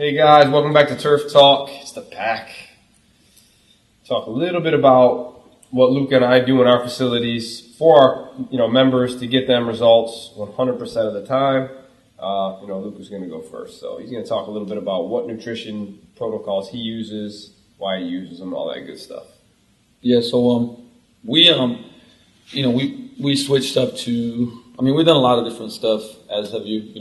Hey guys, welcome back to Turf Talk. It's the Pack. Talk a little bit about what Luke and I do in our facilities for our members to get them results 100% of the time. Luke is going to go first, so he's going to talk a little bit about what nutrition protocols he uses, why he uses them, all that good stuff. Yeah, so we switched up to. We've done a lot of different stuff, as have you.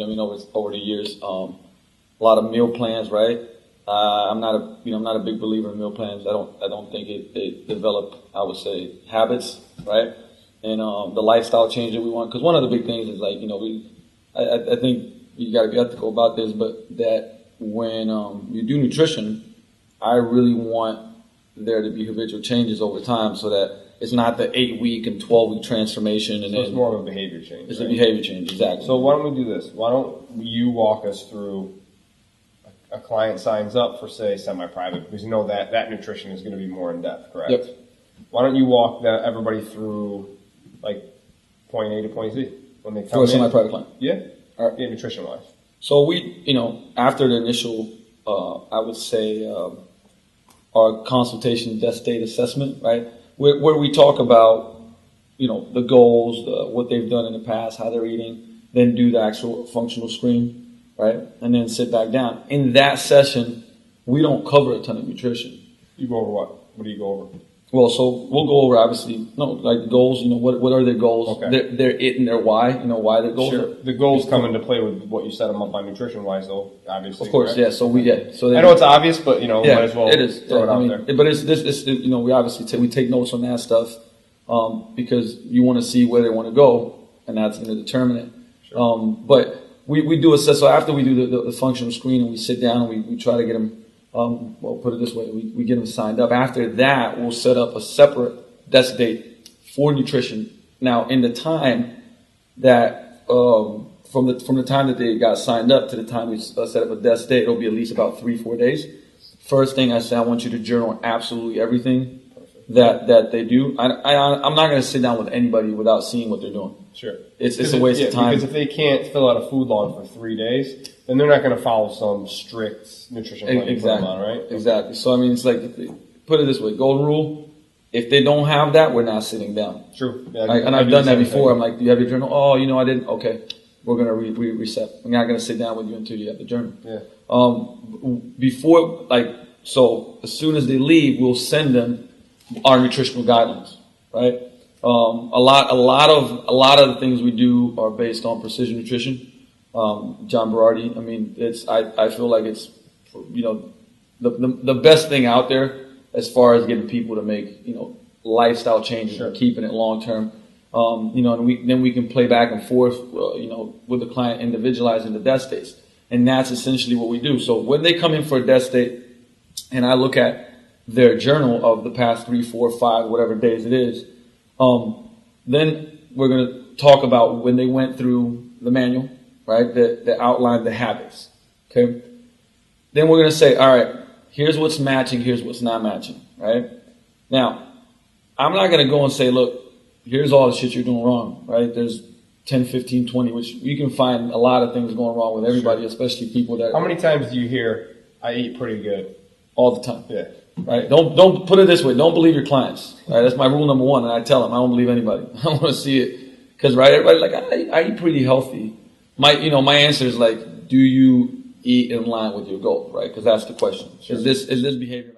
Over the years. A lot of meal plans, right? I'm not a big believer in meal plans. I don't think they develop, I would say, habits, right? And the lifestyle change that we want, because one of the big things is I think you got to be ethical about this, but that when you do nutrition, I really want there to be habitual changes over time, so that it's not the 8-week and 12-week transformation. And so it's more of a behavior change. It's a behavior change, exactly. So why don't we do this? Why don't you walk us through? A client signs up for, say, semi-private, because you know that nutrition is going to be more in depth, correct? Yep. Why don't you walk everybody through point A to point Z when they come for a semi-private client? Yeah. All right. Yeah, nutrition-wise. So we, after the initial, I would say, our consultation death state assessment, right, where we talk about, the goals, what they've done in the past, how they're eating, then do the actual functional screen. Right, and then sit back down. In that session, we don't cover a ton of nutrition. You go over what? What do you go over? Well, so we'll go over obviously goals. What are their goals? Okay. Their it and their why. Why their goals. Sure. The goals come into play with what you set them up on nutrition wise, though. Obviously. Of course, correct? So I know it's obvious, but might as well it is. throw it out there. But it's this. We obviously we take notes on that stuff because you want to see where they want to go, and that's going to determine it. Sure. But we do assess. So after we do the functional screen and we sit down and we try to get them, put it this way, we get them signed up. After that, we'll set up a separate desk date for nutrition. Now, in the time that, from the time that they got signed up to the time we set up a desk date, it'll be at least about 3-4 days. First thing I say, I want you to journal absolutely everything that they do. I'm not going to sit down with anybody without seeing what they're doing. Sure. It's a waste of time. Because if they can't fill out a food log for 3 days, then they're not going to follow some strict nutrition plan. Exactly. On, right? Exactly. So, it's put it this way, golden rule, if they don't have that, we're not sitting down. True. Yeah, and I've done that before. I'm like, do you have your journal? Oh, I didn't. Okay. We're going to reset. I'm not going to sit down with you until you have the journal. Yeah. So as soon as they leave, we'll send them our nutritional guidelines, right? A lot of the things we do are based on precision nutrition. John Berardi, I feel like it's, the best thing out there as far as getting people to make, lifestyle changes. Sure. And keeping it long term. And we can play back and forth, with the client, individualizing the death states. And that's essentially what we do. So when they come in for a death state and I look at their journal of the past 3, 4, 5, whatever days it is, then we're going to talk about when they went through the manual, right, that outlined the habits, okay? Then we're going to say, all right, here's what's matching, here's what's not matching, right? Now, I'm not going to go and say, look, here's all the shit you're doing wrong, right? There's 10, 15, 20, which you can find a lot of things going wrong with everybody, especially people that... How many times do you hear, I eat pretty good? All the time. Yeah. Right? Don't put it this way. Don't believe your clients. Right? That's my rule number 1. And I tell them I don't believe anybody. I want to see it because everybody's like I eat pretty healthy. My answer is do you eat in line with your goal? Right? Because that's the question. Sure. Is this behavior?